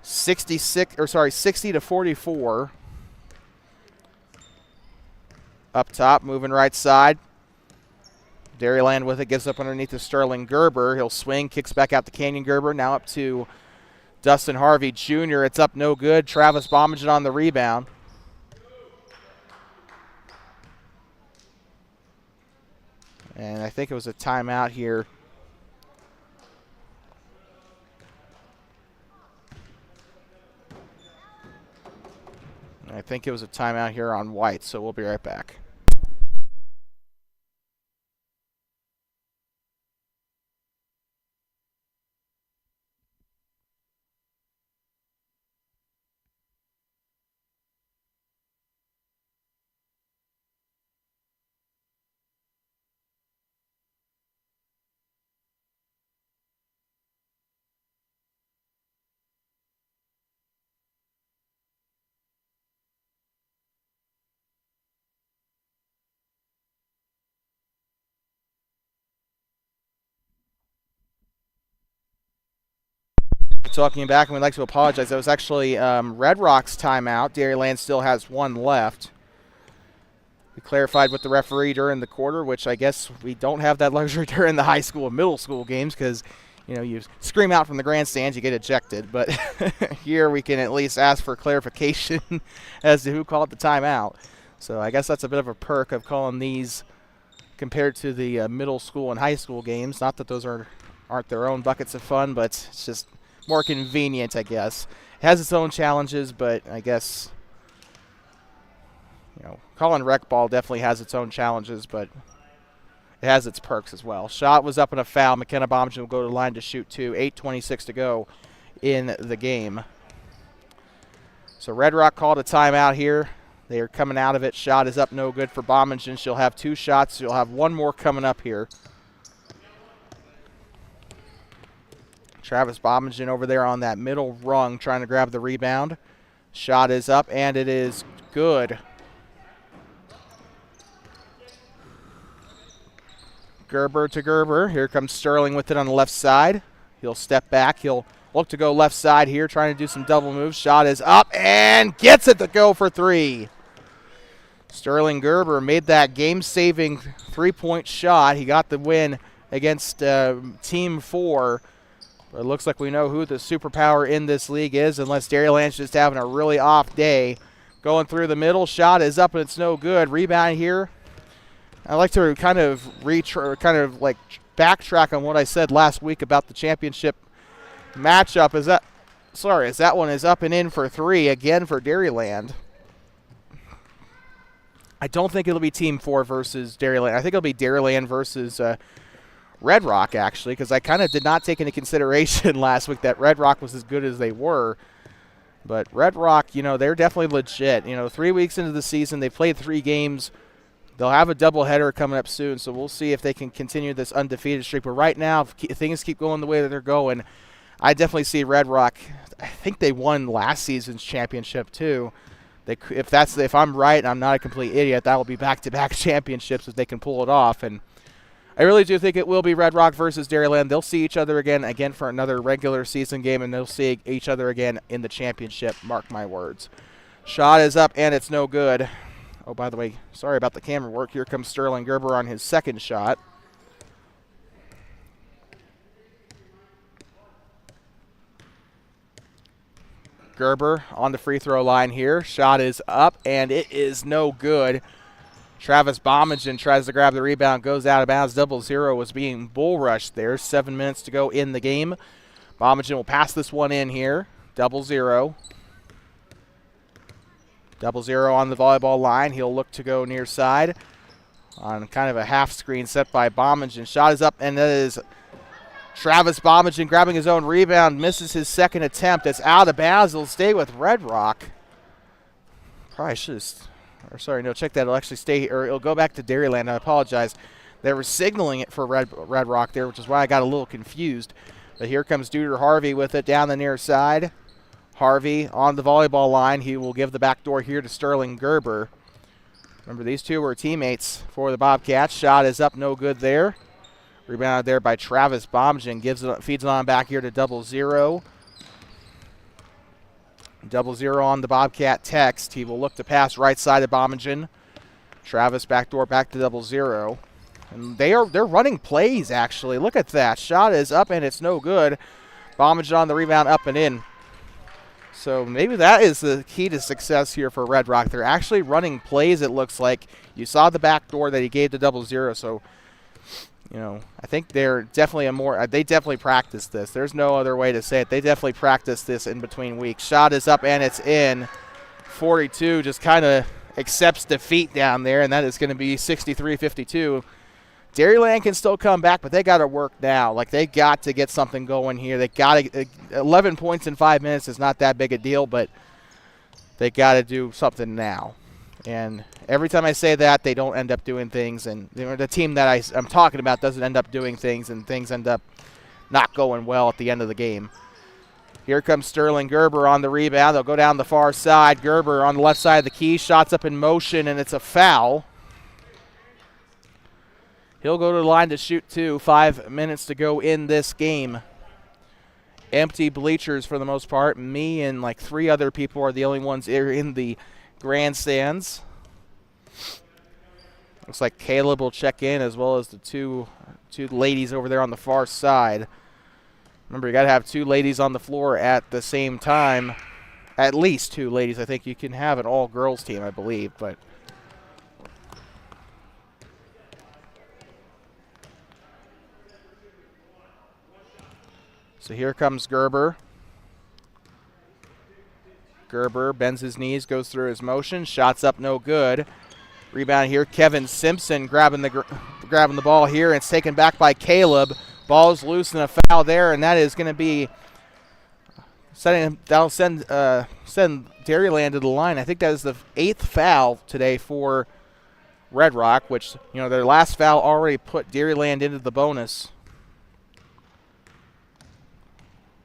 60 to 44. Up top, moving right side. Dairyland with it, gives up underneath to Sterling Gerber. He'll swing, kicks back out to Canyon Gerber. Now up to Dustin Harvey Jr. It's up no good. Travis Bomagen on the rebound. And I think it was a timeout here. I think it was a timeout here on White, so we'll be right back. Talking back, and we'd like to apologize. That was actually Red Rock's timeout. Dairyland still has one left. We clarified with the referee during the quarter, which I guess we don't have that luxury during the high school and middle school games because, you know, you scream out from the grandstands, you get ejected. But here we can at least ask for clarification as to who called the timeout. So I guess that's a bit of a perk of calling these compared to the middle school and high school games. Not that those aren't their own buckets of fun, but it's just more convenient, I guess. It has its own challenges, but I guess, you know, calling rec ball definitely has its own challenges, but it has its perks as well. Shot was up in a foul. McKenna Bomagen will go to the line to shoot 2. 8:26 to go in the game. So Red Rock called a timeout here. They are coming out of it. Shot is up no good for Bomagen. She'll have 2 shots. She'll have one more coming up here. Travis Bomagen over there on that middle rung trying to grab the rebound. Shot is up, and it is good. Gerber to Gerber. Here comes Sterling with it on the left side. He'll step back. He'll look to go left side here, trying to do some double moves. Shot is up and gets it to go for 3. Sterling Gerber made that game-saving 3-point shot. He got the win against Team 4. But it looks like we know who the superpower in this league is, unless Dairyland's just having a really off day. Going through the middle, shot is up and it's no good. Rebound here. I like to kind of backtrack on what I said last week about the championship matchup. Is that one is up and in for 3 again for Dairyland. I don't think it'll be Team 4 versus Dairyland. I think it'll be Dairyland versus Red Rock, actually, because I kind of did not take into consideration last week that Red Rock was as good as they were. But Red Rock, you know, they're definitely legit. You know, 3 weeks into the season, they played 3 games. They'll have a doubleheader coming up soon, so we'll see if they can continue this undefeated streak. But right now, if things keep going the way that they're going, I definitely see Red Rock. I think they won last season's championship, too. If I'm right and I'm not a complete idiot, that will be back-to-back championships if they can pull it off. And I really do think it will be Red Rock versus Dairyland. They'll see each other again for another regular season game, and they'll see each other again in the championship. Mark my words. Shot is up, and it's no good. Oh, by the way, sorry about the camera work. Here comes Sterling Gerber on his second shot. Gerber on the free throw line here. Shot is up, and it is no good. Travis Bomagen tries to grab the rebound, goes out of bounds. 0-0 was being bull rushed there. 7 minutes to go in the game. Bomagen will pass this one in here. 0-0. 0-0 on the volleyball line. He'll look to go near side on kind of a half screen set by Bomagen. Shot is up, and that is Travis Bomagen grabbing his own rebound. Misses his second attempt. It's out of bounds. It'll stay with Red Rock. Probably should have... Or sorry, no, check that. It'll actually stay, or it'll go back to Dairyland. I apologize. They were signaling it for Red Rock there, which is why I got a little confused. But here comes Duder Harvey with it down the near side. Harvey on the volleyball line. He will give the backdoor here to Sterling Gerber. Remember, these two were teammates for the Bobcats. Shot is up, no good there. Rebounded there by Travis Bomjan. Feeds it on back here to 0-0. 0-0 on the Bobcat text. He will look to pass right side of Bomjan. Travis backdoor back to 0-0. And they're running plays, actually. Look at that. Shot is up, and it's no good. Bomjan on the rebound, up and in. So maybe that is the key to success here for Red Rock. They're actually running plays, it looks like. You saw the backdoor that he gave to 0-0, so, you know, I think they're definitely they definitely practice this. There's no other way to say it. They definitely practice this in between weeks. Shot is up, and it's in. 42 just kind of accepts defeat down there, and that is going to be 63-52. Dairyland can still come back, but they got to work now. Like, they got to get something going here. They got to 11 points in 5 minutes is not that big a deal, but they got to do something now. And every time I say that, they don't end up doing things, and the team that I'm talking about doesn't end up doing things, and things end up not going well at the end of the game. Here comes Sterling Gerber on the rebound. They'll go down the far side. Gerber on the left side of the key. Shots up in motion, and it's a foul. He'll go to the line to shoot 2. 5 minutes to go in this game. Empty bleachers for the most part. Me and like 3 other people are the only ones here in the grandstands. Looks like Caleb will check in, as well as the two ladies over there on the far side. Remember, you got to have 2 ladies on the floor at the same time. At least 2 ladies. I think you can have an all-girls team, I believe. But so here comes Gerber. Gerber bends his knees, goes through his motion. Shots up, no good. Rebound here. Kevin Simpson grabbing the ball here. And it's taken back by Caleb. Ball's loose and a foul there, and that is going to be that'll send Dairyland to the line. I think that is the 8th foul today for Red Rock, which, you know, their last foul already put Dairyland into the bonus.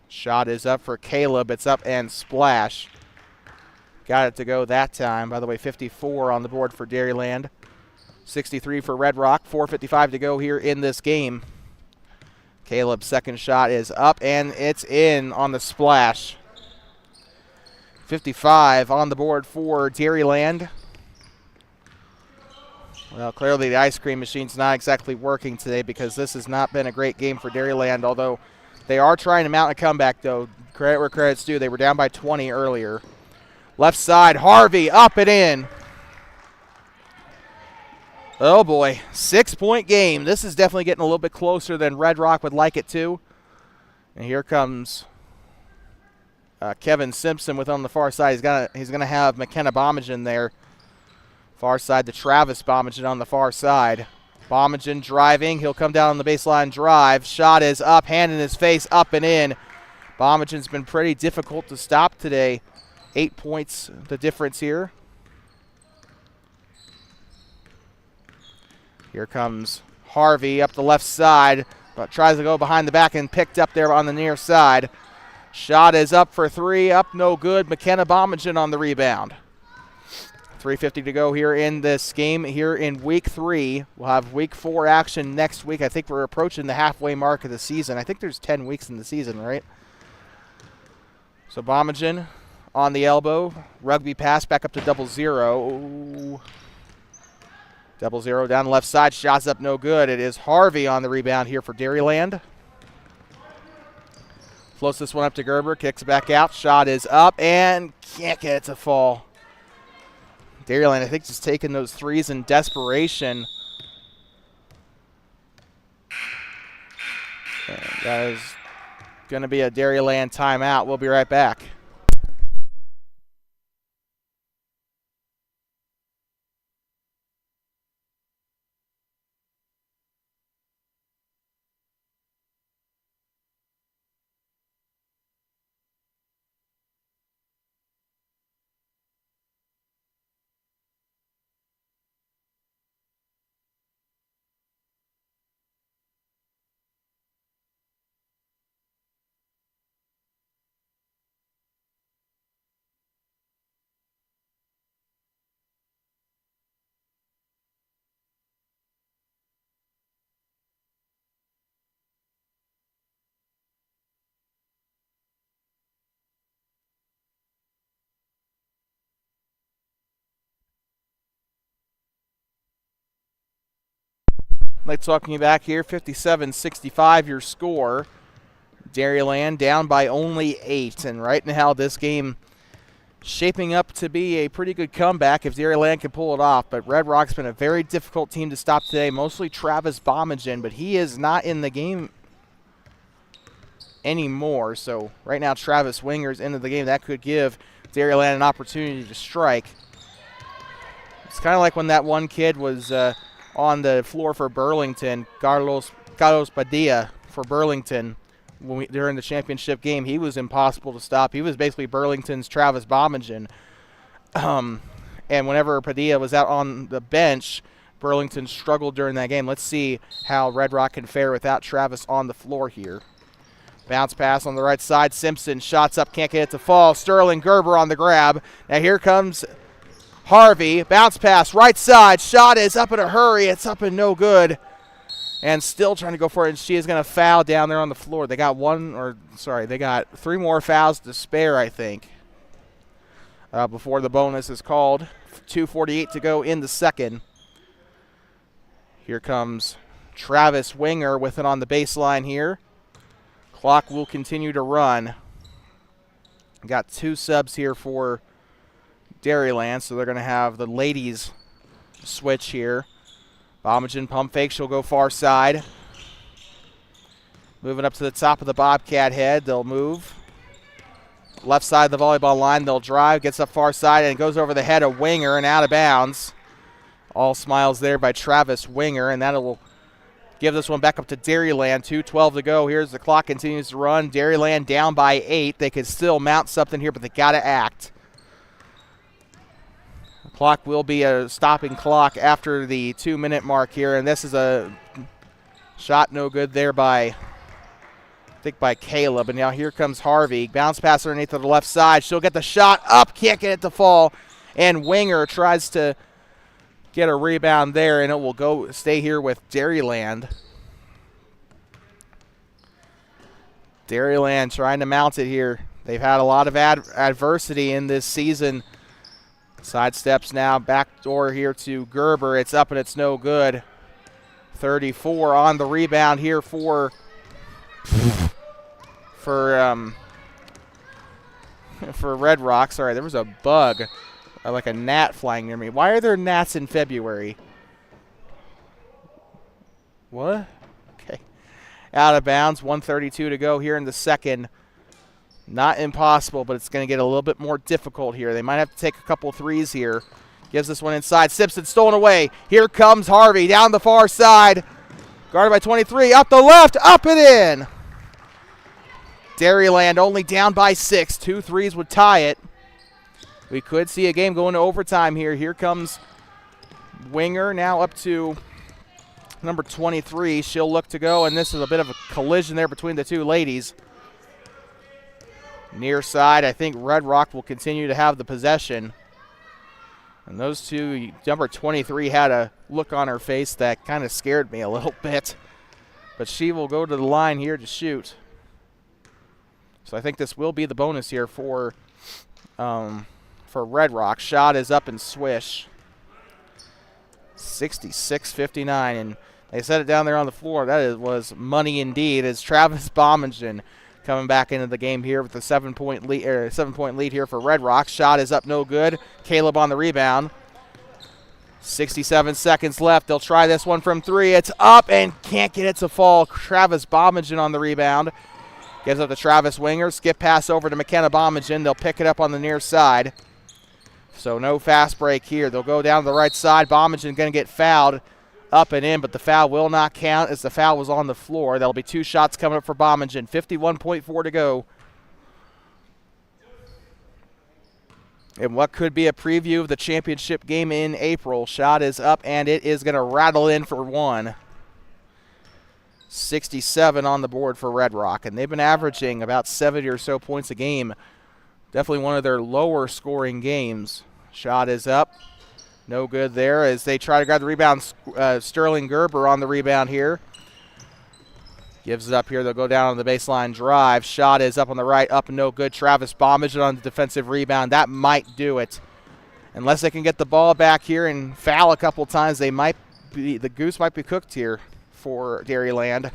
Shot is up for Caleb. It's up and splash. Got it to go that time. By the way, 54 on the board for Dairyland. 63 for Red Rock. 4:55 to go here in this game. Caleb's second shot is up, and it's in on the splash. 55 on the board for Dairyland. Well, clearly the ice cream machine's not exactly working today, because this has not been a great game for Dairyland, although they are trying to mount a comeback, though. Credit where credit's due. They were down by 20 earlier. Left side, Harvey, up and in. Oh, boy. 6-point game. This is definitely getting a little bit closer than Red Rock would like it to. And here comes Kevin Simpson with on the far side. He's gonna have McKenna Bomagen there. Far side to Travis Bomagen on the far side. Bomagen driving. He'll come down on the baseline drive. Shot is up, hand in his face, up and in. Bomagen's been pretty difficult to stop today. 8 points the difference here. Here comes Harvey up the left side, but tries to go behind the back and picked up there on the near side. Shot is up for 3, up no good. McKenna Bomagen on the rebound. 3:50 to go here in this game here in week 3. We'll have week 4 action next week. I think we're approaching the halfway mark of the season. I think there's 10 weeks in the season, right? So Bomagen on the elbow. Rugby pass back up to 0-0. 0-0 down the left side. Shots up no good. It is Harvey on the rebound here for Dairyland. Floats this one up to Gerber. Kicks it back out. Shot is up and can't get it to fall. Dairyland, I think, just taking those threes in desperation. And that is going to be a Dairyland timeout. We'll be right back. Like talking back here, 57-65 your score. Dairyland down by only 8. And right now this game shaping up to be a pretty good comeback if Dairyland can pull it off. But Red Rock's been a very difficult team to stop today, mostly Travis Bomagen, but he is not in the game anymore. So right now Travis Winger's into the game. That could give Dairyland an opportunity to strike. It's kind of like when that one kid was on the floor for Burlington, Carlos Padilla for Burlington. During the championship game, he was impossible to stop. He was basically Burlington's Travis Bomagen. And whenever Padilla was out on the bench, Burlington struggled during that game. Let's see how Red Rock can fare without Travis on the floor here. Bounce pass on the right side. Simpson shots up, can't get it to fall. Sterling Gerber on the grab. Now here comes Harvey. Bounce pass, right side. Shot is up in a hurry. It's up and no good. And still trying to go for it, and she is going to foul down there on the floor. They got they got 3 more fouls to spare, I think, before the bonus is called. 2:48 to go in the second. Here comes Travis Winger with it on the baseline here. Clock will continue to run. Got 2 subs here for Dairyland, so they're going to have the ladies switch here. Bomagen pump fake, she'll go far side. Moving up to the top of the Bobcat head, they'll move. Left side of the volleyball line, they'll drive, gets up far side, and goes over the head of Winger and out of bounds. All smiles there by Travis Winger, and that'll give this one back up to Dairyland. 2:12 to go. Here's the clock continues to run. Dairyland down by 8. They could still mount something here, but they got to act. Clock will be a stopping clock after the 2-minute mark here, and this is a shot no good there by Caleb. And now here comes Harvey. Bounce pass underneath to the left side. She'll get the shot up, can't get it to fall, and Winger tries to get a rebound there, and it will stay here with Dairyland. Dairyland trying to mount it here. They've had a lot of adversity in this season. Side steps now, backdoor here to Gerber. It's up and it's no good. 34 on the rebound here for Red Rock. Sorry, there was a bug, like a gnat flying near me. Why are there gnats in February? What? Okay. Out of bounds, 1:32 to go here in the second. Not impossible, but it's going to get a little bit more difficult here. They might have to take a couple threes here. Gives this one inside. Simpson stolen away. Here comes Harvey down the far side. Guarded by 23. Up the left. Up and in. Dairyland only down by 6. 2 threes would tie it. We could see a game going to overtime here. Here comes Winger now up to number 23. She'll look to go, and this is a bit of a collision there between the two ladies. Near side, I think Red Rock will continue to have the possession. And those two, number 23 had a look on her face that kind of scared me a little bit. But she will go to the line here to shoot. So I think this will be the bonus here for Red Rock. Shot is up and swish. 66-59, and they set it down there on the floor. That was money indeed, as Travis Bomagen coming back into the game here with a 7-point lead here for Red Rock. Shot is up, no good. Caleb on the rebound. 67 seconds left. They'll try this one from 3. It's up and can't get it to fall. Travis Bomagen on the rebound. Gives up to Travis Winger. Skip pass over to McKenna Bomagen. They'll pick it up on the near side. So no fast break here. They'll go down to the right side. Bomagen going to get fouled up and in, but the foul will not count as the foul was on the floor. That'll be 2 shots coming up for Bomagen. 51.4 to go. And what could be a preview of the championship game in April. Shot is up, and it is going to rattle in for 1. 67 on the board for Red Rock, and they've been averaging about 70 or so points a game. Definitely one of their lower scoring games. Shot is up. No good there as they try to grab the rebound. Sterling Gerber on the rebound here. Gives it up here. They'll go down on the baseline drive. Shot is up on the right. Up and no good. Travis Bomagen on the defensive rebound. That might do it. Unless they can get the ball back here and foul a couple times, the goose might be cooked here. for Dairyland.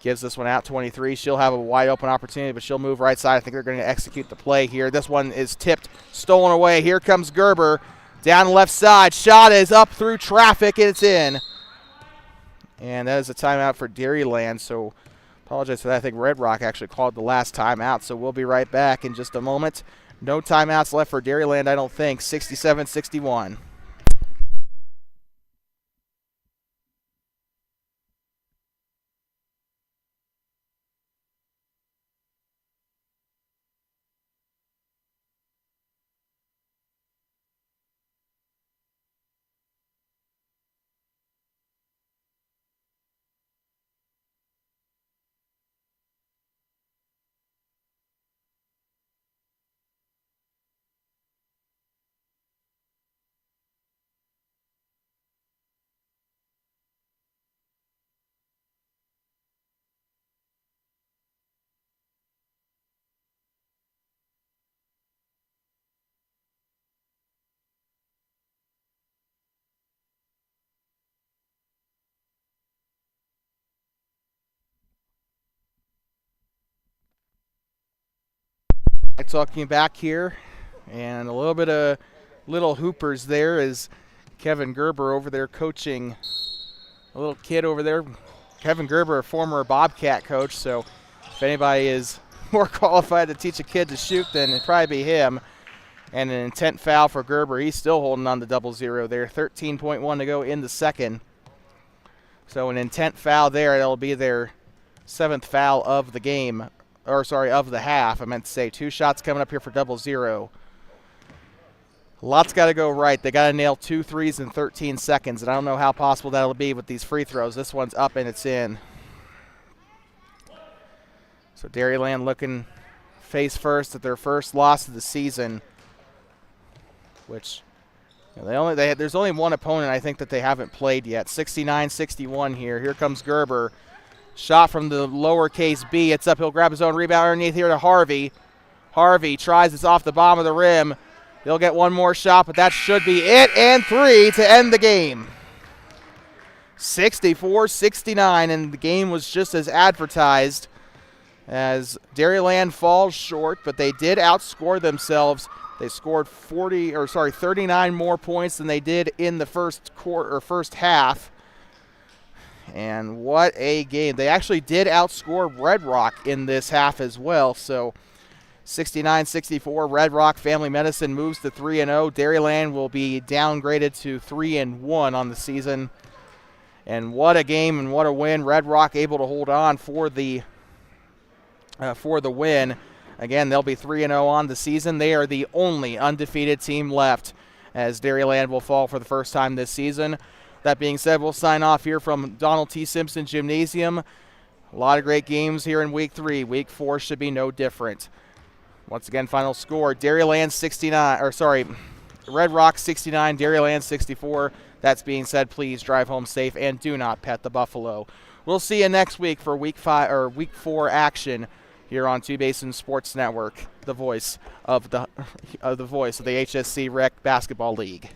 Gives this one out 23. She'll have a wide open opportunity, but she'll move right side. I think they're going to execute the play here. This one is tipped, stolen away. Here comes Gerber down the left side. Shot is up through traffic, and it's in. And that is a timeout for Dairyland, so apologize for that. I think Red Rock actually called the last timeout, so we'll be right back in just a moment. No timeouts left for Dairyland, I don't think. 67-61. Talking back here, and a little bit of little hoopers there is Kevin Gerber over there coaching a little kid over there. Kevin Gerber, a former Bobcat coach, so if anybody is more qualified to teach a kid to shoot, then it'd probably be him. And an intent foul for Gerber. He's still holding on to 0-0 there. 13.1 to go in the second. So an intent foul there. That'll be their 7th foul of the game. Or, sorry, of the half. I meant to say 2 shots coming up here for 0-0. Lots got to go right. They got to nail 2 threes in 13 seconds, and I don't know how possible that'll be with these free throws. This one's up and it's in. So Dairyland looking face first at their first loss of the season, which there's only one opponent I think that they haven't played yet. 69-61 here. Here comes Gerber. Shot from the lowercase b. It's up. He'll grab his own rebound underneath here to Harvey. Harvey tries this off the bottom of the rim. He'll get one more shot, but that should be it. And 3 to end the game. 64-69, and the game was just as advertised as Dairyland falls short, but they did outscore themselves. They scored 39 more points than they did in the first half. And what a game. They actually did outscore Red Rock in this half as well. So 69-64, Red Rock Family Medicine moves to 3-0. Dairyland will be downgraded to 3-1 on the season. And what a game and what a win. Red Rock able to hold on for the win. Again, they'll be 3-0 on the season. They are the only undefeated team left, as Dairyland will fall for the first time this season. That being said, we'll sign off here from Donald T. Simpson Gymnasium. A lot of great games here in Week 3. Week 4 should be no different. Once again, final score, Red Rock 69, Dairyland 64. That's being said, please drive home safe and do not pet the buffalo. We'll see you next week for Week 4 action here on Two Basin Sports Network, the voice of the HSC Rec Basketball League.